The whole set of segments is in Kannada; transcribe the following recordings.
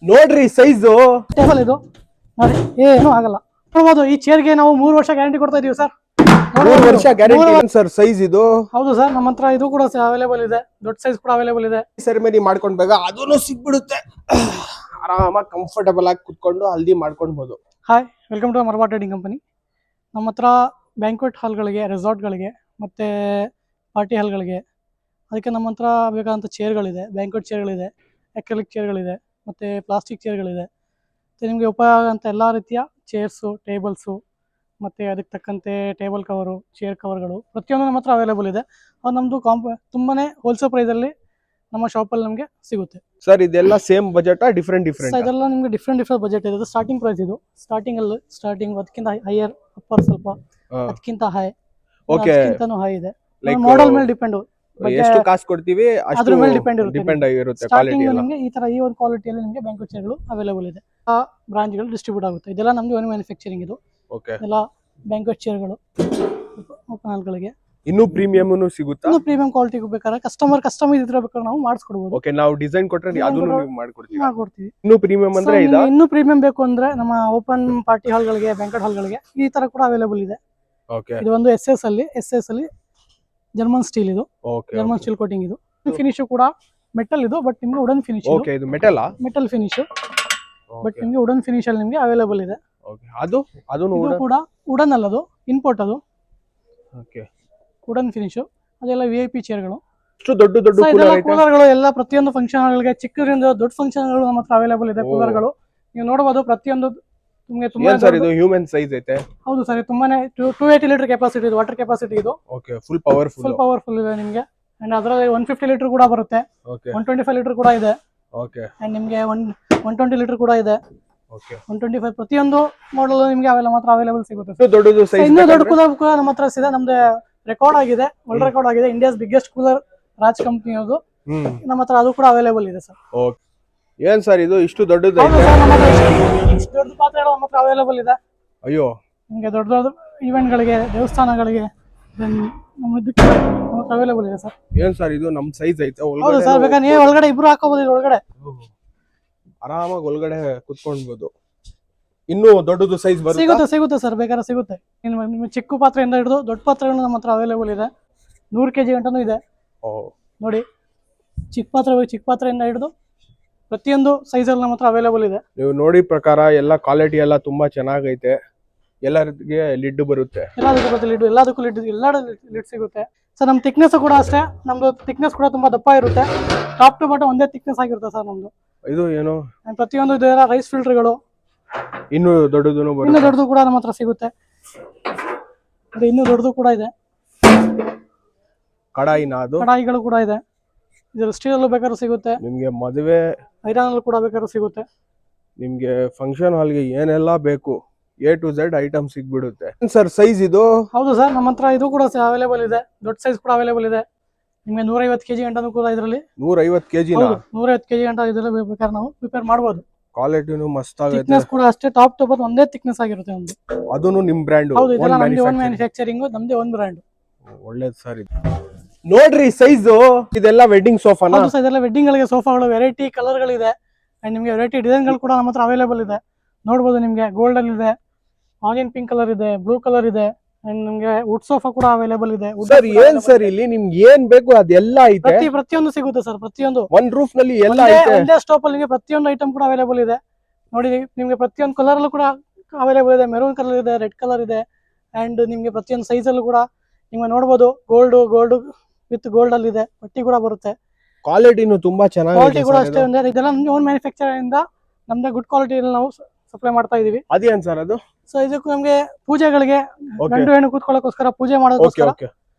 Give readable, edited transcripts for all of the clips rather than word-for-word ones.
ನೋಡ್ರಿ ಸೈಜು ಟೇಬಲ್ ಇದು ನೋಡಿ, ಏನು ಆಗಲ್ಲ. ನೋಡ್ಬೋದು ಈ ಚೇರ್ಗೆ ನಾವು 3 ವರ್ಷ ಗ್ಯಾರಂಟಿ ಕೊಡ್ತಾ ಇದೀವಿ ಸರ್. 3 ವರ್ಷ ಗ್ಯಾರಂಟಿ ಸರ್. ಸೈಜ್ ಇದು ಹೌದು ಸರ್, ನಮ್ಮ ಹತ್ರ ಇದು ಕೂಡ ಅವೈಲೇಬಲ್ ಇದೆ, ದೊಡ್ಡ ಸೈಜ್ ಕೂಡ ಅವೈಲೇಬಲ್ ಇದೆ. ಸೆರೆಮನಿ ಮಾಡ್ಕೊಂಡ್ ಬೇಗ ಅದನ್ನು ಸಿಗ್ಬಿಡುತ್ತೆ. ಆರಾಮಾಗಿ ಕಂಫರ್ಟಬಲ್ ಆಗಿ ಕುತ್ಕೊಂಡು ಹಲ್ದಿ ಮಾಡ್ಕೊಳ್ಬಹುದು. Hi, welcome to Marba trading company. ನಮ್ಮ ಹತ್ರ ಬ್ಯಾಂಕ್ವೆಟ್ ಹಾಲ್ಗಳಿಗೆ, ರೆಸಾರ್ಟ್ಗಳಿಗೆ ಮತ್ತು ಪಾರ್ಟಿ ಹಾಲ್ಗಳಿಗೆ ಅದಕ್ಕೆ ನಮ್ಮ ಹತ್ರ ಬೇಕಾದಂಥ ಚೇರ್ಗಳಿದೆ. ಬ್ಯಾಂಕ್ವೆಟ್ ಚೇರ್ಗಳಿದೆ, ಅಕ್ರಿಲಿಕ್ ಚೇರ್ಗಳಿದೆ ಮತ್ತು ಪ್ಲಾಸ್ಟಿಕ್ ಚೇರ್ಗಳಿದೆ. ಮತ್ತು ನಿಮಗೆ ಉಪಯೋಗ ಆಗೋಂಥ ಎಲ್ಲ ರೀತಿಯ ಚೇರ್ಸು, ಟೇಬಲ್ಸು ಮತ್ತು ಅದಕ್ಕೆ ತಕ್ಕಂತೆ ಟೇಬಲ್ ಕವರು, ಚೇರ್ ಕವರ್ಗಳು ಪ್ರತಿಯೊಂದು ನಮ್ಮ ಹತ್ರ ಅವೈಲೇಬಲ್ ಇದೆ. ಅದು ನಮ್ಮದು ತುಂಬಾ ಹೋಲ್ಸೇಲ್ ಪ್ರೈಸಲ್ಲಿ ನಮ್ಮ ಶಾಪಲ್ಲಿ ನಮಗೆ ಸಿಗುತ್ತೆ ಸರ್. ಇದೆಲ್ಲ ಸೇಮ್ ಬಜೆಟ್ ಡಿಫ್ರೆಂಟ್ ಇದೆಲ್ಲ ನಿಮಗೆ ಡಿಫ್ರೆಂಟ್ ಬಜೆಟ್ ಇದೆ. ಸ್ಟಾರ್ಟಿಂಗ್ ಪ್ರೈಸ್ ಇದು. ಸ್ಟಾರ್ಟಿಂಗ್ ಅದಕ್ಕಿಂತ ಹೈಯರ್, ಅಪ್ಪರ್ ಸ್ವಲ್ಪ ಅದಕ್ಕಿಂತ ಹೈ, ಅದಕ್ಕಿಂತನೂ ಹೈ ಇದೆ. ಮಾಡೆಲ್ ಮೇಲೆ ಡಿಪೆಂಡ್, ಎಷ್ಟು ಕಾಸು ಕೊಡ್ತೀವಿ ಅದ್ರ ಮೇಲೆ ಡಿಪೆಂಡ್ ಆಗಿರುತ್ತೆ. ಸ್ಟಾರ್ಟಿಂಗ್ ನಿಮಗೆ ಈ ತರ ಈ ಒಂದು ಕ್ವಾಲಿಟಿಯಲ್ಲಿ ನಿಮಗೆ ಬ್ಯಾಂಕ್ವೆಟ್ ಚೇರ್ಗಳು ಅವೈಲೇಬಲ್ ಇದೆ. ಆ ಬ್ರಾಂಚ್ಗಳು ಡಿಸ್ಟ್ರಿಬ್ಯೂಟ್ ಆಗುತ್ತೆ. ಇದೆಲ್ಲ ನಮ್ದು ಓನ್ ಮ್ಯಾನುಫ್ಯಾಕ್ಚರಿಂಗ್. ಇದು ಎಲ್ಲ ಬ್ಯಾಂಕ್ವೆಟ್ ಚೇರ್ಗಳು ಓಪನ್ ಹಾಲ್ಗಳಿಗೆ. ಇನ್ನೂ ಪ್ರೀಮಿಯಂ ಸಿಗುತ್ತಾ? ಇನ್ನು ಪ್ರೀಮಿಯಂ ಕ್ವಾಲಿಟಿ ಬೇಕಾದ್ರೆ ಕಸ್ಟಮರ್ ಇದ್ರೆ ಬೇಕಾದ್ರೆ ನಾವು ಮಾಡಿಸ್ಕೊಡ್ಬೋದು. ಓಕೆ, ನಾವು ಡಿಸೈನ್ ಕೊಟ್ರೆ ಅದನ್ನು ನೀವು ಮಾಡ್ಕೊಡ್ತೀವಿ. ಇನ್ನೂ ಪ್ರೀಮಿಯಂ ಅಂದ್ರೆ ಇದಾ? ಇನ್ನೂ ಪ್ರೀಮಿಯಂ ಬೇಕು ಅಂದ್ರೆ ನಮ್ಮ ಓಪನ್ ಪಾರ್ಟಿ ಹಾಲ್ಗಳಿಗೆ, ಬ್ಯಾಂಕ್ವೆಟ್ ಹಾಲ್ಗಳಿಗೆ ಈ ತರ ಕೂಡ ಅವೈಲೇಬಲ್ ಇದೆ. ಓಕೆ, ಇದು ಒಂದು ಎಸ್ ಎಸ್ ಅಲ್ಲಿ ಜರ್ಮನ್ ಸ್ಟೀಲ್. ಇದು ಜರ್ಮನ್ ಸ್ಟೀಲ್ ಕೋಟಿಂಗ್. ಇದು ಫಿನಿಶ್ ಕೂಡ ಮೆಟಲ್ ಇದು, ಬಟ್ ನಿಮಗೆ ವುಡನ್ ಫಿನಿಶ್. ಓಕೆ, ಇದು ಮೆಟಲ್ ಫಿನಿಶ್, ಬಟ್ ನಿಮಗೆ ವುಡನ್ ಫಿನಿಶ್ ಅಲ್ಲಿ ನಿಮಗೆ ಅವೈಲೇಬಲ್ ಇದೆ. ಓಕೆ, ಅದು ಕೂಡ ವುಡನ್ ಅಲ್ಲ, ಅದು ಇಂಪೋರ್ಟ್. ಅದು ಓಕೆ, ವುಡನ್ ಫಿನಿಶ್. ಅದೆಲ್ಲ VIP ಚೇರ್ಗಳು. ಇಷ್ಟು ದೊಡ್ಡ ಕೂಲರ್ಗಳು ಎಲ್ಲ ಪ್ರತಿಯೊಂದು ಫಂಕ್ಷನ್ಗಳಿಗೆ, ಚಿಕ್ಕದಿಂದ ದೊಡ್ಡ ಫಂಕ್ಷನ್ಗಳು ನಮ್ಮ ಹತ್ರ ಅವೈಲೇಬಲ್ ಇದೆ. ಕೂಲರ್ಗಳು ನೀವು ನೋಡಬಹುದು. ಪ್ರತಿಯೊಂದು ನಿಮಗೆ ತುಂಬಾ ಸರ್ ಇದು ಹ್ಯೂಮನ್ ಸೈಜ್ ಐತೆ. ಹೌದು ಸರ್, ತುಂಬಾನೇ 280 ಲೀಟರ್ ಕೆಪಾಸಿಟಿ ಇದು, ವಾಟರ್ ಕೆಪಾಸಿಟಿ ಇದು. ಓಕೆ, ಫುಲ್ ಪವರ್ಫುಲ್ ಇದೆ ನಿಮಗೆ. ಅಂಡ್ ಅದರಲ್ಲಿ 150 ಲೀಟರ್ ಕೂಡ ಬರುತ್ತೆ. ಓಕೆ, 125 ಲೀಟರ್ ಕೂಡ ಇದೆ. ಓಕೆ, ಅಂಡ್ ನಿಮಗೆ 120 ಲೀಟರ್ ಕೂಡ ಇದೆ. ಓಕೆ, 125 ಪ್ರತಿಯೊಂದು ಮಾಡಲ್ ನಿಮಗೆ ಮಾತ್ರ ಅವೈಲೇಬಲ್ ಸಿಗುತ್ತೆ. ದೊಡ್ಡದು ಸೈಜ್, ಇನ್ನೂ ದೊಡ್ಡ ಕೂಲರ್ ಕೂಡ ನಮ್ಮ ಹತ್ರ ಇದೆ. ನಮ್ದು ರೆಕಾರ್ಡ್ ಆಗಿದೆ, ವರ್ಲ್ಡ್ ರೆಕಾರ್ಡ್ ಆಗಿದೆ. India's biggest cooler Raj company ಅದು. ನಮ್ಮ ಹತ್ರ ಅದು ಕೂಡ ಅವೈಲೇಬಲ್ ಇದೆ ಸರ್. ಓಕೆ, ಏನ್ ಸರ್ ಇದು ಇಷ್ಟು ದೊಡ್ಡದು? ಇಷ್ಟು ದೊಡ್ಡ ಪಾತ್ರೆಗಳು ನಮ್ಮ ಹತ್ರ ಅವೈಲೇಬಲ್ ಇದೆ. ಅಯ್ಯೋ, ನಿಮಗೆ ದೊಡ್ಡ ದೊಡ್ಡ ಈವೆಂಟ್ಗಳಿಗೆ, ದೇವಸ್ಥಾನಗಳಿಗೆ ಅವೈಲೇಬಲ್ ಇದೆ ಸರ್. ಏನ್ ಸರ್ ಇದು ನಮ್ ಸೈಜ್ ಐತೆ? ಹೌದು ಸರ್, ಬೇಕಾದ್ರೆ ನೀವು ಒಳಗಡೆ ಇಬ್ರು ಹಾಕೋಬಹುದು. ಒಳಗಡೆ ಆರಾಮಾಗಿ ಒಳಗಡೆ ಕುತ್ಕೊಳ್ಬಹುದು. ಇನ್ನೂ ದೊಡ್ಡದು ಸೈಜ್ ಸಿಗುತ್ತೆ ಸರ್, ಬೇಕಾದ್ರೆ ಸಿಗುತ್ತೆ. ನಿಮ್ಗೆ ಚಿಕ್ಕ ಪಾತ್ರೆಯಿಂದ ಹಿಡಿದು ದೊಡ್ಡ ಪಾತ್ರೆಗಳು ನಮ್ಮ ಹತ್ರ ಅವೈಲೇಬಲ್ ಇದೆ. 100 kg ಗಂಟನೂ ಇದೆ ನೋಡಿ. ಚಿಕ್ಕ ಪಾತ್ರೆಯಿಂದ ಹಿಡಿದು ಪ್ರತಿಯೊಂದು ಸೈಜಲ್ಲಿ ನಮ್ಮ ಹತ್ರ ಅವೈಲೇಬಲ್ ಇದೆ. ನೀವು ನೋಡಿ ಪ್ರಕಾರ ಎಲ್ಲ ಕ್ವಾಲಿಟಿ ಎಲ್ಲ ತುಂಬಾ ಚೆನ್ನಾಗೈತೆ. ಎಲ್ಲರಿಗೆ ಲಿಡ್ ಬರುತ್ತೆ, ಎಲ್ಲದಕ್ಕೂ ಲಿಡ್ ಸಿಗುತ್ತೆ ಸರ್. ನಮ್ಮ ಥಿಕ್ನೆಸ್ ಕೂಡ ಅಷ್ಟೇ. ನಮ್ದು ಥಿಕ್ನೆಸ್ ಕೂಡ ತುಂಬಾ ದಪ್ಪ ಇರುತ್ತೆ. ಟಾಪ್ ಟು ಬಾಟಮ್ ಒಂದೇ ಥಿಕ್ನೆಸ್ ಆಗಿರುತ್ತೆ ಸರ್ ನಮ್ದು. ಇದು ಏನು ಪ್ರತಿಯೊಂದು ರೈಸ್ ಫಿಲ್ಟರ್ಗಳು ಇನ್ನೂ ದೊಡ್ಡದು ಕೂಡ ನಮ್ಮ ಹತ್ರ ಸಿಗುತ್ತೆ. ಇನ್ನೂ ದೊಡ್ಡದು ಕೂಡ ಇದೆ. ಕಡಾಯಿಗಳು ಕೂಡ ಇದೆ. ಇದು ಸ್ಟೀಲ್ ಬೇಕಾದ್ರೂ ಸಿಗುತ್ತೆ ನಿಮ್ಗೆ. ಮದುವೆ ಐರನ್ ಕೂಡ ಬೇಕಾದ್ರೂ ಸಿಗುತ್ತೆ ನಿಮ್ಗೆ. ಫಂಕ್ಷನ್ ಹಾಲ್ಗೆ ಏನೆಲ್ಲ ಬೇಕು A to Z ಐಟಮ್ ಸಿಗ್ಬಿಡುತ್ತೆ ಸರ್. ಸೈಜ್ ಇದು? ಹೌದು ಸರ್, ನಮ್ಮ ಹತ್ರ ಇದು ಕೂಡ ಅವೈಲೇಬಲ್ ಇದೆ. ದೊಡ್ಡ ಸೈಜ್ ಕೂಡ ಅವೈಲೇಬಲ್ ಇದೆ. ನಿಮಗೆ 150 kg ಗಂಟನೂ ಕೂಡ ಇದರಲ್ಲಿ. 150 kg 150 kg ಗಂಟ ಇದರಲ್ಲಿ ಬೇಕಾದ್ರೆ ನಾವು ಪ್ರಿಪೇರ್ ಮಾಡಬಹುದು. ಕ್ವಾಲಿಟಿನೂ ಮಸ್ತ್ ಆಗುತ್ತೆ. ಥಿಕ್ನೆಸ್ ಕೂಡ ಅಷ್ಟೇ, ಟಾಪ್ ಟು ಬಾಟಮ್ ಒಂದೇ ಥಿಕ್ನೆಸ್ ಆಗಿರುತ್ತೆ ನಮ್ದು. ಅದನ್ನು ನಿಮ್ ಬ್ರ್ಯಾಂಡ್? ಹೌದು, ಇದೆಲ್ಲ ನಮ್ದೇ ಓನ್ ಮ್ಯಾನುಫ್ಯಾಕ್ಚರಿಂಗ್, ನಮ್ದೇ ಓನ್ ಬ್ರ್ಯಾಂಡ್. ಒಳ್ಳೇದು ಸರ್. ಇದು ನೋಡ್ರಿ ಸೈಜ್. ಇದೆಲ್ಲ ವೆಡ್ಡಿಂಗ್ ಸೋಫಾನ? ಹೌದು ಸರ್, ಇದೆಲ್ಲ ವೆಡ್ಡಿಂಗ್ ಗಳಿಗೆ ಸೋಫಾಗಳು. ವೆರೈಟಿ ಕಲರ್ ಗಳಿದೆ ಅಂಡ್ ನಿಮಗೆ ವೆರೈಟಿ ಡಿಸೈನ್ ಗಳು ಕೂಡ ನಮ್ಮ ಹತ್ರ ಅವೈಲೇಬಲ್ ಇದೆ. ನೋಡಬಹುದು, ನಿಮಗೆ ಗೋಲ್ಡ್ ಅಲ್ಲಿ ಇದೆ, ಆನಿಯನ್ ಪಿಂಕ್ ಕಲರ್ ಇದೆ, ಬ್ಲೂ ಕಲರ್ ಇದೆ. ಅಂಡ್ ನಿಮಗೆ ವುಡ್ ಸೋಫಾ ಕೂಡ ಅವೈಲೇಬಲ್ ಇದೆ. ಸರ್ ಏನ್ ಸರ್ ಇಲ್ಲಿ ನಿಮ್ಗೆ ಏನ್ ಬೇಕು ಅದೆಲ್ಲ ಐತೆ? ಪ್ರತಿಯೊಂದು ಸಿಗುತ್ತೆ ಸರ್. ಪ್ರತಿಯೊಂದು ಒಂದ್ ರೂಫ್ ನಲ್ಲಿ ಎಲ್ಲ ಐತೆ. ಒಂದೇ ಸ್ಟಾಪ್ ಅಲ್ಲಿ ನಿಮಗೆ ಪ್ರತಿಯೊಂದು ಐಟಮ್ ಕೂಡ ಅವೈಲೇಬಲ್ ಇದೆ. ನೋಡಿ, ನಿಮಗೆ ಪ್ರತಿಯೊಂದು ಕಲರ್ ಅಲ್ಲೂ ಕೂಡ ಅವೈಲೇಬಲ್ ಇದೆ. ಮೆರೂನ್ ಕಲರ್ ಇದೆ, ರೆಡ್ ಕಲರ್ ಇದೆ. ಅಂಡ್ ನಿಮಗೆ ಪ್ರತಿಯೊಂದು ಸೈಜ್ ಅಲ್ಲೂ ಕೂಡ ನಿಮಗೆ ನೋಡಬಹುದು. ಗೋಲ್ಡ್ ವಿತ್ ಗೋಲ್ಡ್ ಅಲ್ಲಿ ಇದೆ. ಪಟ್ಟಿ ಕೂಡ ಬರುತ್ತೆ. ಕ್ವಾಲಿಟಿನೂ ತುಂಬಾ ಚೆನ್ನಾಗಿದೆ. ಕ್ವಾಲಿಟಿ ಕೂಡ ಅಷ್ಟೇ ಇದೆ. ಇದೆಲ್ಲ ನಮ್ಗೆ ಓನ್ ಮ್ಯಾನುಫ್ಯಾಕ್ಚರ್ ಇಂದ ನಮ್ದೇ ಗುಡ್ ಕ್ವಾಲಿಟಿ ನಾವು ಸಪ್ಲೈ ಮಾಡ್ತಾ ಇದೀವಿ. ಅದೇನ್ ಸರ್ ಅದು? ಸೊ ಇದಕ್ಕೂ ನಮ್ಗೆ ಪೂಜೆಗಳಿಗೆ, ಗಂಡು ಹೆಣ್ಣು ಕೂತ್ಕೊಳ್ಳೋಕೋಸ್ಕರ, ಪೂಜೆ ಮಾಡೋದಕ್ಕೋಸ್ಕರ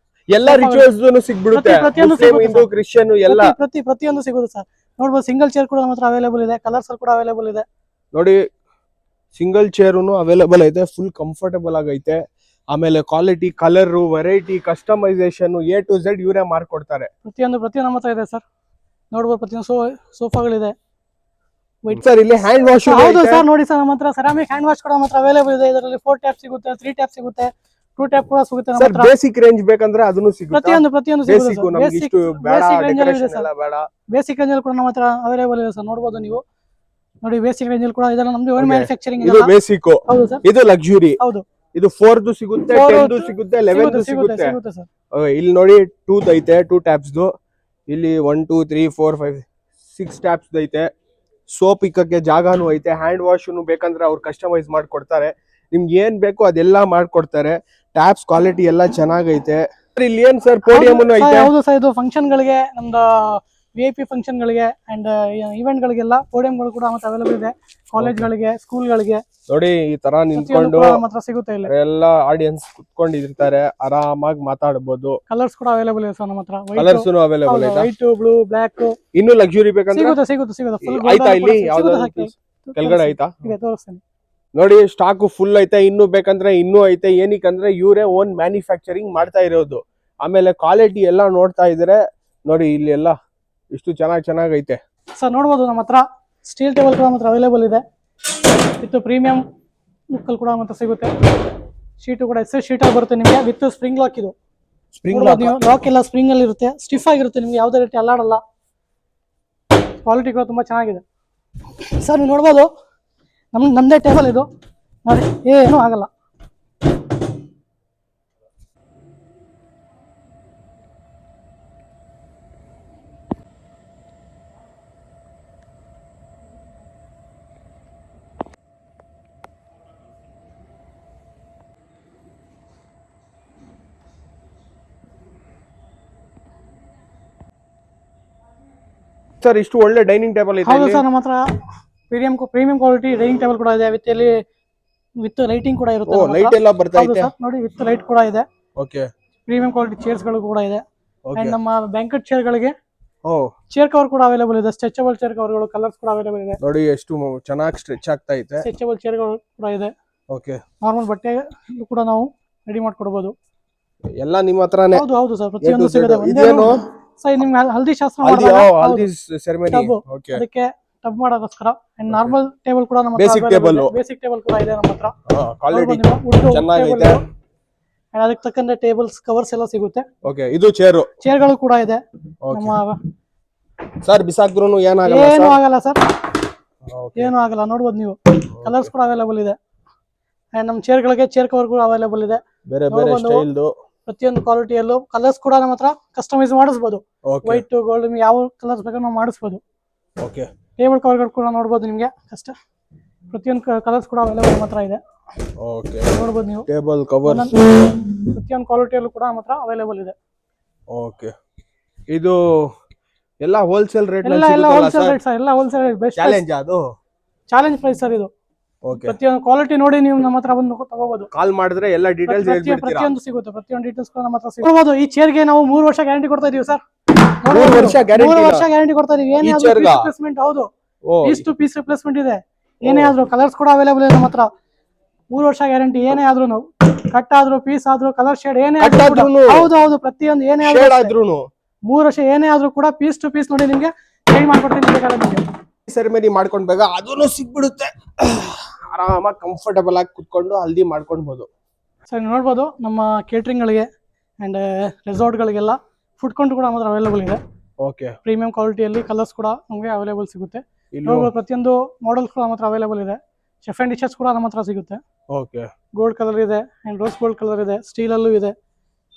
ಎಲ್ಲ ರಿಚುವಲ್ಸ್ ಸಿಗ್ಬಿಡುತ್ತೆ. ಹಿಂದೂ, ಕ್ರಿಶ್ಚಿಯನ್ ಎಲ್ಲ ಪ್ರತಿಯೊಂದು ಸಿಗುತ್ತೆ ಸರ್. ನೋಡ್ಬೋದು, ಸಿಂಗಲ್ ಚೇರ್ ಕೂಡ ನಮ್ಮ ಹತ್ರ ಅವೈಲೇಬಲ್ ಇದೆ. ಕಲರ್ಸ್ ಕೂಡ ಅವೈಲೇಬಲ್ ಇದೆ ನೋಡಿ. ಸಿಂಗಲ್ ಚೇರುನು ಅವೈಲೇಬಲ್ ಐತೆ. ಫುಲ್ ಕಂಫರ್ಟಬಲ್ ಆಗೈತೆ. ಆಮೇಲೆ quality, colour, variety, customisation A to Z ಇವರೇ ಮಾಡ್ಕೊಡ್ತಾರೆ. ಪ್ರತಿಯೊಂದು ನಮ್ಮ ಹತ್ರ ಇದೆ ಸರ್. ನೋಡ್ಬೋದು, ಪ್ರತಿಯೊಂದು ಸೋಫಾಗಳಿದೆ. ಸರ್ ಇಲ್ಲಿ ಹ್ಯಾಂಡ್ ವಾಶ್? ಹೌದು ಸರ್, ನೋಡಿ ಸರ್, ನಮ್ಮ ಹತ್ರ ಸೆರಾಮಿಕ್ ಹ್ಯಾಂಡ್ ವಾಶ್ ಕೂಡ ನಮ್ಮ ಹತ್ರ ಅವೈಲೇಬಲ್ ಇದೆ. ಇದರಲ್ಲಿ 4 ಟ್ಯಾಪ್ ಸಿಗುತ್ತೆ, 3 ಟ್ಯಾಪ್ ಸಿಗುತ್ತೆ, 2 ಟ್ಯಾಪ್ ಕೂಡ ಸಿಗುತ್ತೆ ನಮ್ಮ ಹತ್ರ. ಬೇಸಿಕ್ ರೇಂಜ್ ಬೇಕಂದ್ರೆ ಅದನ್ನು ಸಿಗುತ್ತೆ. ಪ್ರತಿಯೊಂದು ಸಿಗುತ್ತೆ. ಬೇಸಿಕ್ ರೇಂಜ್ ಅಲ್ಲಿ ಕೂಡ ನಮ್ಮ ಹತ್ರ ಅವೈಲೇಬಲ್ ಇದೆ ಸರ್. ನೋಡಬಹುದು ನೀವು. ನೋಡಿ ಬೇಸಿಕ್ ರೇಂಜ್ ಅಲ್ಲಿ ಕೂಡ ಇದೆಲ್ಲ ನಮ್ದು ಓನ್ Okay. ಮ್ಯಾನುಫ್ಯಾಕ್ಚರಿಂಗ್ ಇದು ಬೇಸಿಕ್, ಹೌದು ಸರ್, ಇದು ಲಕ್ಸುರಿ. ಹೌದು. ಇದು 4 ಸಿಗುತ್ತೆ, 10 ಸಿಗುತ್ತೆ, 11 ಸಿಗುತ್ತೆ. ಸಿಗುತ್ತೆ ಸರ್. ಇಲ್ಲಿ ನೋಡಿ 2 ಐತೆ, 2 ಟ್ಯಾಪ್ಸ್. ಇಲ್ಲಿ 1 2 3 4 5 6 ಟ್ಯಾಪ್ಸ್ ಐತೆ. ಸೋಪ್ ಇಕ್ಕಕ್ಕೆ ಜಾಗಾನು ಐತೆ. ಹ್ಯಾಂಡ್ ವಾಶ್ ಬೇಕಂದ್ರೆ ಅವ್ರು ಕಸ್ಟಮೈಸ್ ಮಾಡ್ಕೊಡ್ತಾರೆ. ನಿಮ್ಗೆ ಏನ್ ಬೇಕು ಅದೆಲ್ಲ ಮಾಡ್ಕೊಡ್ತಾರೆ. ಟ್ಯಾಪ್ಸ್ ಕ್ವಾಲಿಟಿ ಎಲ್ಲ ಚೆನ್ನಾಗೈತೆ. ಇಲ್ಲಿ ಏನ್ ಸರ್ ಪೋಡಿಯಂ ಐತೆ? ಹೌದು ಸರ್, ಇದು ಫಂಕ್ಷನ್ ಗಳಿಗೆ, ನಮ್ದು VIP ಫಂಕ್ಷನ್ ಗಳಿಗೆ ಅಂಡ್ ಇವೆಂಟ್ ಗಳಿಗೆಲ್ಲ ಪೋಡಿಯಂಗಳು ಕೂಡ ಮತ್ತೆ ಅವೈಲೇಬಲ್ ಇದೆ. ಕಾಲೇಜ್ ಗಳಿಗೆ, ಸ್ಕೂಲ್ ಗಳಿಗೆ ನೋಡಿ ಈ ತರ ನಿಂತ್ಕೊಂಡು ಮಾತ್ರ ಸಿಗುತ್ತೆ ಇಲ್ಲಿ. ಎಲ್ಲ ಆಡಿಯನ್ಸ್ ಕುತ್ಕೊಂಡಿರ್ತಾರೆ, ಆರಾಮಾಗಿ ಮಾತಾಡಬಹುದು. ಕಲರ್ಸ್ ಕೂಡ ಅವೈಲೇಬಲ್ ಇದೆ ಸರ್ ನಮ್ಮ ಹತ್ರ. ಕಲರ್ಸ್ ಅವೈಲೇಬಲ್ ಐತೆ. White, blue, black. ಇನ್ನು ಲಕ್ಸುರಿ ಬೇಕಂದ್ರೆ ಸಿಗುತ್ತೆ ಫುಲ್ ಆಯ್ತಾ? ಇಲ್ಲಿ ಯಾವ್ದಾದ್ರು ಕೆಳಗಡೆ ಆಯ್ತಾ? ತೋರಿಸ್ತೀನಿ ನೋಡಿ, ಸ್ಟಾಕ್ ಫುಲ್ ಐತೆ. ಇನ್ನು ಬೇಕಂದ್ರೆ ಇನ್ನೂ ಐತೆ. ಏನಕ್ಕಂದ್ರೆ ಇವರೇ ಓನ್ ಮ್ಯಾನುಫ್ಯಾಕ್ಚರಿಂಗ್ ಮಾಡ್ತಾ ಇರೋದು. ಆಮೇಲೆ ಕ್ವಾಲಿಟಿ ಎಲ್ಲ ನೋಡ್ತಾ ಇದ್ರೆ ನೋಡಿ, ಇಲ್ಲಿ ಎಲ್ಲ ಇಷ್ಟು ಚೆನ್ನಾಗೈತೆ ಸರ್. ನೋಡ್ಬೋದು ನಮ್ಮ ಹತ್ರ ಸ್ಟೀಲ್ ಟೇಬಲ್ ಕೂಡ ಮಾತ್ರ ಅವೈಲೇಬಲ್ ಇದೆ. ವಿತ್ ಪ್ರೀಮಿಯಂ ಲುಕ್ ಅಲ್ಲಿ ಕೂಡ ಮಾತ್ರ ಸಿಗುತ್ತೆ. ಶೀಟು ಕೂಡ ಶೀಟ್ ಆಗಿ ಬರುತ್ತೆ ನಿಮಗೆ, ವಿತ್ ಸ್ಪ್ರಿಂಗ್ ಲಾಕ್. ಇದು ಸ್ಪ್ರಿಂಗ್ ಲಾಕ್ ಎಲ್ಲ ಸ್ಪ್ರಿಂಗ್ ಅಲ್ಲಿ ಇರುತ್ತೆ, ಸ್ಟಿಫ್ ಆಗಿರುತ್ತೆ, ನಿಮ್ಗೆ ಯಾವುದೇ ರೀತಿ ಅಲ್ಲಾಡಲ್ಲ. ಕ್ವಾಲಿಟಿ ಕೂಡ ತುಂಬಾ ಚೆನ್ನಾಗಿದೆ ಸರ್. ನೀವು ನೋಡ್ಬೋದು ನಮ್ದೇ ಟೇಬಲ್ ಇದು. ನೋಡಿ, ಏನೂ ಆಗಲ್ಲ. ಸರ್, ಇಷ್ಟು ಒಳ್ಳೆ ಡೈನಿಂಗ್ ಟೇಬಲ್ ಐತೆ. ಹೌದು ಸರ್, ನಮ್ಮ ಹತ್ರ ಪ್ರೀಮಿಯಂ ಕ್ವಾಲಿಟಿ ಡೈನಿಂಗ್ ಟೇಬಲ್ ಕೂಡ ಇದೆ. ವಿತ್ ಲೈಟಿಂಗ್ ಕೂಡ ಇರುತ್ತೆ. ಲೈಟ್ ಎಲ್ಲ ಬರ್ತಾ ಐತೆ ನೋಡಿ, ವಿತ್ ಲೈಟ್ ಕೂಡ ಇದೆ. ಓಕೆ. ಪ್ರೀಮಿಯಂ ಕ್ವಾಲಿಟಿ ಚೇರ್ಸ್ ಗಳು ಕೂಡ ಇದೆ. ಅಂಡ್ ನಮ್ಮ ಬ್ಯಾಂಕೆಟ್ ಚೇರ್ ಗಳಿಗೆ ಓ, ಚೇರ್ ಕವರ್ ಕೂಡ ಅವೈಲೇಬಲ್ ಇದೆ. ಸ್ಟ್ರೆಚಬಲ್ ಚೇರ್ ಕವರ್ ಗಳು, ಕಲರ್ಸ್ ಕೂಡ ಅವೈಲೇಬಲ್ ಇದೆ. ನೋಡಿ ಎಷ್ಟು ಚೆನ್ನಾಗಿ ಸ್ಟ್ರೆಚ್ ಆಗ್ತಾ ಐತೆ. ಸ್ಟ್ರೆಚಬಲ್ ಚೇರ್ ಗಳು ಕೂಡ ಇದೆ. ಓಕೆ. ನಾರ್ಮಲ್ ಬಟ್ಟೆ ಕೂಡ ನಾವು ರೆಡಿ ಮಾಡ್ಕೊಡಬಹುದು. ಎಲ್ಲ ನಿಮ್ಮ ಹತ್ರನೇ? ಹೌದು ಸರ್, ಪ್ರತಿಯೊಂದು ಸಿಗುತ್ತೆ. ಇದೇನು ಸರ್, ನಿಮ್ಗೆ ಹಲ್ದಿ ಶಾಸ್ತ್ರ ಹಲ್ದಿ ಸೆರೆಮನಿ. ಓಕೆ. ಅದಕ್ಕೆ ಟಬ್ ಮಾಡೋದಕ್ಕೋಸ್ಕರ. ಅಂಡ್ ನಾರ್ಮಲ್ ಟೇಬಲ್ ಕೂಡ ನಮ್ಮ ಬೇಸಿಕ್ ಟೇಬಲ್ ಕೂಡ ಇದೆ ನಮ್ಮ ಹತ್ರ. ಕ್ವಾಲಿಟಿ ಚೆನ್ನಾಗೈತೆ. ಅದಕ್ಕೆ ತಕ್ಕಂತೆ ಟೇಬಲ್ಸ್, ಕವರ್ಸ್ ಎಲ್ಲ ಸಿಗುತ್ತೆ. ಓಕೆ. ಇದು ಚೇರ್ಗಳು ಕೂಡ ಇದೆ. ನಮ್ಮ ಸರ್ ಬಿಸಾಕ್ದ್ರು ಏನೂ ಆಗಲ್ಲ ಸರ್, ಏನೂ ಆಗಲ್ಲ. ನೋಡ್ಬೋದು ನೀವು, ಕಲರ್ಸ್ ಕೂಡ ಅವೈಲೇಬಲ್ ಇದೆ. ಅಂಡ್ ನಮ್ಮ ಚೇರ್ಗಳಿಗೆ ಚೇರ್ ಕವರ್ ಕೂಡ ಅವೈಲೇಬಲ್ ಇದೆ. ಬೇರೆ ಬೇರೆ ಸ್ಟೈಲ್ದು ಪ್ರತಿಯೊಂದು ಕ್ವಾಲಿಟಿಯಲ್ಲೂ ಕಲರ್ಸ್ ಕೂಡ ನಮ್ಮ ಹತ್ರ ಕಸ್ಟಮೈಸ್ ಮಾಡಿಸಬಹುದು. ವೈಟ್, ಗೋಲ್ಡ್, ನಿಮ್ಗೆ ಯಾವ ಕಲರ್ಸ್ ಬೇಕಾದ್ರೂ ನಾವು ಮಾಡಿಸಬಹುದು. ಓಕೆ. ಟೇಬಲ್ ಕವರ್ಗಳು ಕೂಡ ನೋಡ್ಬೋದು ನಿಮಗೆ. ಕಷ್ಟ ಪ್ರತಿಯೊಂದು ಕಲರ್ಸ್ ಕೂಡ ಅವೈಲೇಬಲ್ ನಮ್ಮ ಹತ್ರ ಇದೆ. ಓಕೆ. ನೋಡ್ಬೋದು ನೀವು, ಟೇಬಲ್ ಕವರ್ ಪ್ರತಿಯೊಂದು ಕ್ವಾಲಿಟಿಯಲ್ಲೂ ಕೂಡ ನಮ್ಮ ಹತ್ರ ಅವೈಲೇಬಲ್ ಇದೆ. ಓಕೆ. ಇದು ಎಲ್ಲ ಹೋಲ್ಸೇಲ್ ರೇಟ್ ಎಲ್ಲ ಹೋಲ್ಸೇಲ್ ರೇಟ್ ಸರ್, ಎಲ್ಲ ಹೋಲ್ಸೇಲ್ ರೇಟ್. ಬೆಸ್ಟ್ ಚಾಲೆಂಜ್ ಅದು, ಚಾಲೆಂಜ್ ಪ್ರೈಸ್ ಸರ್ ಇದು. ಓಕೆ. ಪ್ರತಿಯೊಂದು ಕ್ವಾಲಿಟಿ ನೋಡಿ ನೀವು ನಮ್ಮ ಹತ್ರ ಬಂದು ತಗೋಬಹುದು. ಕಾಲ್ ಮಾಡಿದ್ರೆ ಎಲ್ಲ ಡೀಟೇಲ್ಸ್ ಹೇಳ್ಬಿಡ್ತೀರಾ? ಪ್ರತಿಯೊಂದು ಸಿಗುತ್ತೆ, ಪ್ರತಿಯೊಂದು ಡೀಟೇಲ್ಸ್ ಕೂಡ ನಮ್ಮ ಹತ್ರ ಸಿಗುತ್ತೆ. ಈ ಚೇರ್ಗೆ ನಾವು 3 ವರ್ಷ ಗ್ಯಾರಂಟಿ ಕೊಡ್ತಾ ಇದೀವಿ ಸರ್. 3 ವರ್ಷ ಗ್ಯಾರಂಟಿ ಕೊಡ್ತಾ ಇದೀವಿ. ಏನಾದ್ರೂ ರಿಪ್ಲೇಸ್ಮೆಂಟ್, ಹೌದು, ಪೀಸ್ ಟು ಪೀಸ್ ರಿಪ್ಲೇಸ್ಮೆಂಟ್ ಇದೆ. ಏನೇ ಆದ್ರೂ ಕಲರ್ಸ್ ಕೂಡ ಅವೈಲೇಬಲ್ ಇದೆ ನಮ್ಮ ಹತ್ರ. 3 ವರ್ಷ ಗ್ಯಾರಂಟಿ. ಏನೇ ಆದ್ರೂ ನಾವು ಕಟ್ ಆದ್ರೂ, ಪೀಸ್ ಆದ್ರೂ, ಕಲರ್ ಶೇಡ್ ಏನೇ ಆದ್ರೂ, ಹೌದು ಪ್ರತಿಯೊಂದು ಏನೇ ಆದ್ರೂ 3 ವರ್ಷ ಏನೇ ಆದ್ರೂ ಕೂಡ ಪೀಸ್ ಟು ಪೀಸ್ ನೋಡಿ ನಿಮ್ಗೆ ಚೇಂಜ್ ಮಾಡ್ಕೊಡ್ತೀನಿ. ಬೇಕಾದ್ರೆ ನಿಮಗೆ ಸೆರೆಮನಿ ಮಾಡ್ಕೊಂಡ್ ಬೇಗ ಅದನ್ನು ಸಿಗ್ಬಿಡುತ್ತೆ. ಆರಾಮಾಗಿ ಕಂಫರ್ಟಬಲ್ ಆಗಿ ಕುತ್ಕೊಂಡು ಹಲ್ದಿ ಮಾಡ್ಕೊಳ್ಬಹುದು. ಸರ್, ನೋಡ್ಬೋದು ನಮ್ಮ ಕೇಟರಿಂಗ್ ಗಳಿಗೆ ಅಂಡ್ ರೆಸಾರ್ಟ್ ಗಳಿಗೆಲ್ಲ ಫುಡ್ ಕೌಂಟ್ ಕೂಡ ಮಾತ್ರ ಅವೈಲೇಬಲ್ ಇದೆ. ಓಕೆ. ಪ್ರೀಮಿಯಂ ಕ್ವಾಲಿಟಿಯಲ್ಲಿ ಕಲರ್ಸ್ ಕೂಡ ನಮಗೆ ಅವೈಲೇಬಲ್ ಸಿಗುತ್ತೆ. ಪ್ರತಿಯೊಂದು ಮಾಡೆಲ್ಸ್ ಕೂಡ ಮಾತ್ರ ಅವೈಲೇಬಲ್ ಇದೆ. ಶೆಫ್ ಅಂಡ್ ಡಿಶಸ್ ಕೂಡ ನಮ್ಮ ಹತ್ರ ಸಿಗುತ್ತೆ. ಓಕೆ. ಗೋಲ್ಡ್ ಕಲರ್ ಇದೆ ಅಂಡ್ ರೋಸ್ ಗೋಲ್ಡ್ ಕಲರ್ ಇದೆ, ಸ್ಟೀಲ್ ಅಲ್ಲೂ ಇದೆ.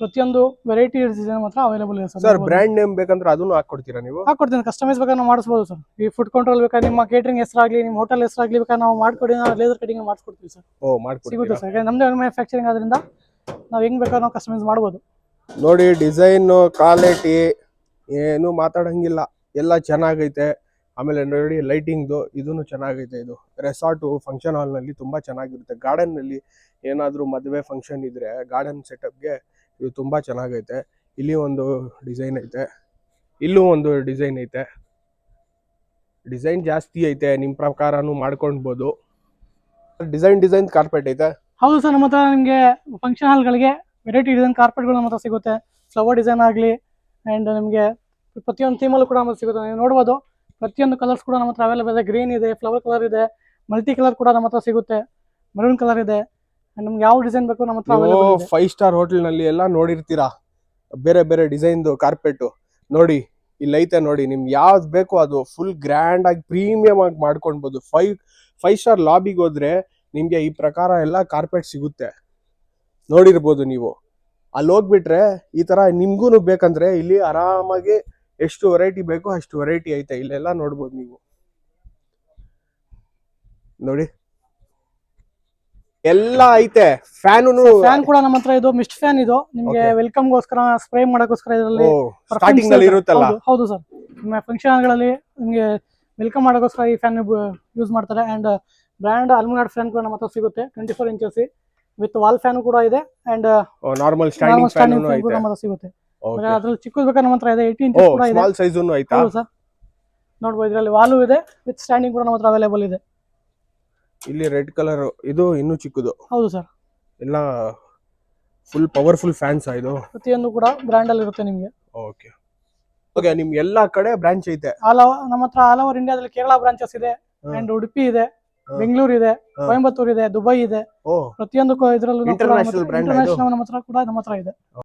ಪ್ರತಿಯೊಂದು ವೆರೈಟಿ ಡಿಸೈನ್ ಮಾತ್ರ ಅವೈಲೇಬಲ್ ಇದೆ ಸರ್. ಬ್ರ್ಯಾಂಡ್ ನೇಮ್ ಬೇಕಂದ್ರೆ ಅದನ್ನು ಹಾಕೊಡ್ತೀರಾ ನೀವು? ಹಾಕೊಡ್ತೀನಿ. ಕಸ್ಟಮೈಸ್ ಬೇಕಾದ್ರೆ ನಾವು ಮಾಡಿಸಬಹುದು ಸರ್. ಈ ಫುಡ್ ಕಂಟ್ರೋಲ್ ಬೇಕಾದ್ರೆ ನಿಮ್ಮ ಕೇಟರಿಂಗ್ ಹೆಸರಾಗ್ಲಿ, ನಿಮ್ಮ ಹೋಟೆಲ್ ಹೆಸರಾಗ್ಲಿ ಬೇಕಾದ್ರೆ ನಾವು ಮಾಡ್ಕೊಡಿ. ನಾವು ಲೇಸರ್ ಕಟಿಂಗ್ ಮಾಡಿಸ್ಕೊಡ್ತೀವಿ ಸರ್. ಸಿಗುತ್ತೆ ಸರ್. ನಮ್ದೇ ಮ್ಯಾನುಫ್ಯಾಕ್ಚರಿಂಗ್ ಆದ್ರಿಂದ ನಾವು ಹೆಂಗ್ ಬೇಕಾದ್ರೆ ನಾವು ಕಸ್ಟಮೈಸ್ ಮಾಡಬಹುದು. ನೋಡಿ, ಡಿಸೈನ್, ಕ್ವಾಲಿಟಿ ಏನು ಮಾತಾಡಂಗಿಲ್ಲ, ಎಲ್ಲ ಚೆನ್ನಾಗೈತೆ. ಆಮೇಲೆ ನೋಡಿ ಲೈಟಿಂಗ್ದು ಇದನ್ನು ಚೆನ್ನಾಗೈತೆ. ಇದು ರೆಸಾರ್ಟು ಫಂಕ್ಷನ್ ಹಾಲ್ ನಲ್ಲಿ ತುಂಬಾ ಚೆನ್ನಾಗಿರುತ್ತೆ. ಗಾರ್ಡನ್ ನಲ್ಲಿ ಏನಾದ್ರೂ ಮದುವೆ ಫಂಕ್ಷನ್ ಇದ್ರೆ ಗಾರ್ಡನ್ ಸೆಟಪ್ಗೆ ಇದು ತುಂಬಾ ಚೆನ್ನಾಗೈತೆ. ಇಲ್ಲಿ ಒಂದು ಡಿಸೈನ್ ಐತೆ, ಇಲ್ಲೂ ಒಂದು ಡಿಸೈನ್ ಐತೆ. ಡಿಸೈನ್ ಜಾಸ್ತಿ ಐತೆ, ನಿಮ್ ಪ್ರಕಾರನು ಮಾಡ್ಕೊಳ್ಬಹುದು. ಡಿಸೈನ್ ಕಾರ್ಪೆಟ್ ಐತೆ. ಹೌದು ಸರ್, ನಮ್ಮ ಹತ್ರ ನಿಮಗೆ ಫಂಕ್ಷನ್ ಹಾಲ್ಗಳಿಗೆ ವೆರೈಟಿ ಡಿಸೈನ್ ಕಾರ್ಪೆಟ್ಗಳು ನಮ್ಮ ಹತ್ರ ಸಿಗುತ್ತೆ. ಫ್ಲವರ್ ಡಿಸೈನ್ ಆಗಲಿ ಅಂಡ್ ನಿಮಗೆ ಪ್ರತಿಯೊಂದು ಥೀಮಲ್ಲೂ ಕೂಡ ನಮಗೆ ಸಿಗುತ್ತೆ. ನೀವು ನೋಡ್ಬೋದು ಪ್ರತಿಯೊಂದು ಕಲರ್ಸ್ ಕೂಡ ನಮ್ಮ ಹತ್ರ ಅವೈಲೇಬಲ್ ಇದೆ. ಗ್ರೀನ್ ಇದೆ, ಫ್ಲವರ್ ಕಲರ್ ಇದೆ, ಮಲ್ಟಿ ಕಲರ್ ಕೂಡ ನಮ್ಮ ಹತ್ರ ಸಿಗುತ್ತೆ, ಮರೂನ್ ಕಲರ್ ಇದೆ. ನಮ್ಗೆ ಯಾವ ಡಿಸೈನ್ ಬೇಕು ನಮ್ಮ ಹತ್ರ ಅವೈಲೇಬಲ್ ಇದೆ. 5 ಸ್ಟಾರ್ ಹೋಟೆಲ್ ನಲ್ಲಿ ಎಲ್ಲ ನೋಡಿರ್ತೀರಾ ಬೇರೆ ಬೇರೆ ಡಿಸೈನ್ ಕಾರ್ಪೆಟ್. ನೋಡಿ ಇಲ್ಲೈತೆ ನೋಡಿ, ನಿಮ್ಗೆ ಯಾವ್ದು ಬೇಕೋ ಅದು ಫುಲ್ ಗ್ರ್ಯಾಂಡ್ ಆಗಿ ಪ್ರೀಮಿಯಂ ಆಗಿ ಮಾಡ್ಕೊಳ್ಬೋದು. 5 ಸ್ಟಾರ್ ಲಾಬಿಗೆ ಹೋದ್ರೆ ನಿಮ್ಗೆ ಈ ಪ್ರಕಾರ ಎಲ್ಲ ಕಾರ್ಪೆಟ್ ಸಿಗುತ್ತೆ, ನೋಡಿರ್ಬೋದು ನೀವು. ಅಲ್ಲಿ ಹೋಗ್ಬಿಟ್ರೆ ಈ ತರ ನಿಮ್ಗೂ ಬೇಕಂದ್ರೆ ಇಲ್ಲಿ ಆರಾಮಾಗಿ ಎಷ್ಟು ವೆರೈಟಿ ಬೇಕೋ ಅಷ್ಟು ವೆರೈಟಿ ಐತೆ, ಇಲ್ಲೆಲ್ಲ ನೋಡ್ಬೋದು ನೀವು. ನೋಡಿ ಎಲ್ಲ ಐತೆ. ಫ್ಯಾನ್ ಕೂಡ ನಮ್ಮ ಹತ್ರ ಇದು ಮಿಸ್ಟ್ ಫ್ಯಾನ್, ಇದು ನಿಮ್ಗೆ ವೆಲ್ಕಮ್ ಗೋಸ್ಕರ ಸ್ಪ್ರೇ ಮಾಡಕ್ಕೋಸ್ಕರ ಇದರಲ್ಲಿ ಸ್ಟಾರ್ಟಿಂಗ್ ನಲ್ಲಿ ಇರುತ್ತಲ್ಲ. ಹೌದು ಸರ್, ನಿಮ್ಮ ಫಂಕ್ಷನ್ ಗಳಲ್ಲಿ ನಿಮ್ಗೆ ವೆಲ್ಕಮ್ ಮಾಡೋಕ್ಕೋಸ್ಕರ ಈ ಫ್ಯಾನ್ ಯೂಸ್ ಮಾಡ್ತಾರೆ. ಅಂಡ್ ಬ್ರ್ಯಾಂಡ್ ಅಲ್ಮಿನಾಡ್ ಫ್ಯಾನ್ ಕೂಡ ನಮ್ಮ ಹತ್ರ ಸಿಗುತ್ತೆ, 24 ಇಂಚಸ್ ವಿತ್ ವಾಲ್ ಫ್ಯಾನ್ ಕೂಡ ಇದೆ. ಅಂಡ್ ನಾರ್ಮಲ್ ಸ್ಟ್ಯಾಂಡಿಂಗ್ ಫ್ಯಾನ್ ಕೂಡ ನಮ್ಮ ಹತ್ರ ಸಿಗುತ್ತೆ. ಅದ್ರಲ್ಲಿ ಚಿಕ್ಕದು ಬೇಕಾದ್ರೆ ನಮ್ಮ ಹತ್ರ ಇದೆ, 18 ಇಂಚಸ್ ಕೂಡ ಇದೆ. ಸ್ಮಾಲ್ ಸೈಜ್ ಐತಾ? ಹೌದು ಸರ್, ನೋಡ್ಬೋದು ಇದರಲ್ಲಿ ವಾಲು ಇದೆ ವಿತ್ ಸ್ಟ್ಯಾಂಡಿಂಗ್ ಕೂಡ ನಮ್ಮ ಹತ್ರ ಅವೈಲೇಬಲ್ ಇದೆ. ಇಲ್ಲಿ ರೆಡ್ ಕಲರ್ ಇದು ಇನ್ನೂ ಚಿಕ್ಕದು. ಹೌದು ಸರ್, ಎಲ್ಲ ಫುಲ್ ಪವರ್ಫುಲ್ ಫ್ಯಾನ್ಸ್ ಇದು. ಪ್ರತಿಯೊಂದು ಕೂಡ ಬ್ರ್ಯಾಂಡ್ ಅಲ್ಲಿ ಇರುತ್ತೆ ನಿಮ್ಗೆ. ಓಕೆ ಓಕೆ, ನಿಮ್ಗೆ ಎಲ್ಲಾ ಕಡೆ ಬ್ರಾಂಚ್ ಐತೆ. ನಮ್ಮ ಹತ್ರ ಆಲ್ ಓವರ್ ಇಂಡಿಯಾದಲ್ಲಿ ಕೇರಳ ಬ್ರಾಂಚಸ್ ಇದೆ, ಅಂಡ್ ಉಡುಪಿ ಇದೆ, ಬೆಂಗಳೂರು ಇದೆ, ಕೊಯಂಬತ್ತೂರ್ ಇದೆ, ದುಬೈ ಇದೆ. ಪ್ರತಿಯೊಂದು ಇದರಲ್ಲೂ ಇಂಟರ್ನ್ಯಾಷನಲ್ ಬ್ರ್ಯಾಂಡ್ ನಮ್ಮ ಹತ್ರ ಕೂಡ ಇದೆ.